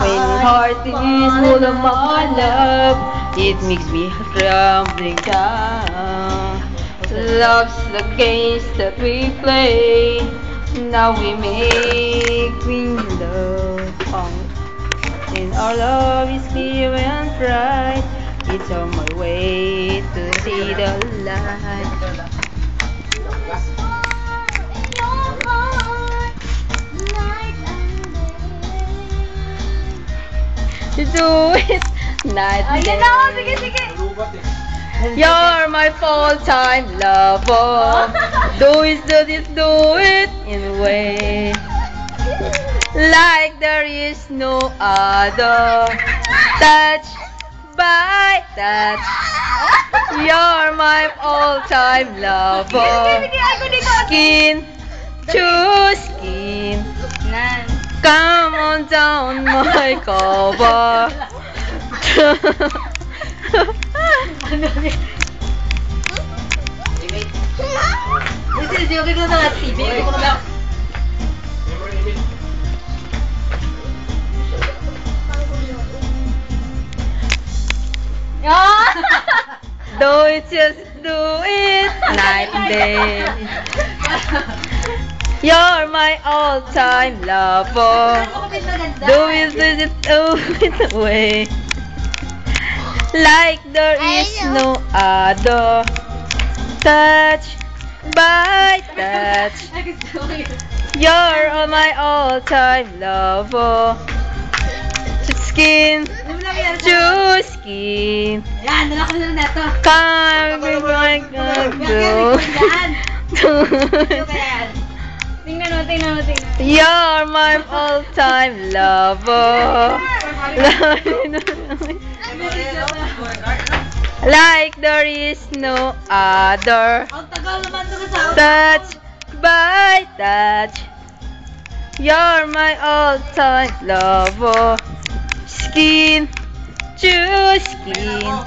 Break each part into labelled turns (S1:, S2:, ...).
S1: My heart is full of my love. It makes me trembling down. Love's the games that we play. Now we make love. And our love is clear and bright. It's on my way to see the light. You do it night and day.
S2: Sige, sige.
S1: You're my full-time lover. Do it in a way like there is no other. Touch by touch. You're my all-time lover. Skin to skin. Come on down my cover. Do it, just do it, night and day. You're my all-time lover. Do it away. Like there is no other. Touch by touch. You're my all-time lover. Skin to skin. Come my go. You're my all-time lover. Like there is no other. Touch by touch. You're my all-time lover. Skin to skin.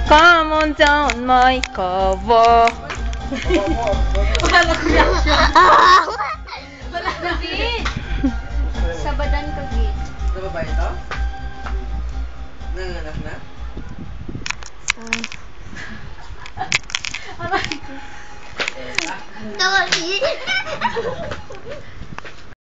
S1: Come on down my cover.
S2: Sabadan ka, Git.
S3: Ano ba ba ito? Nanganak na?
S2: Aray ko.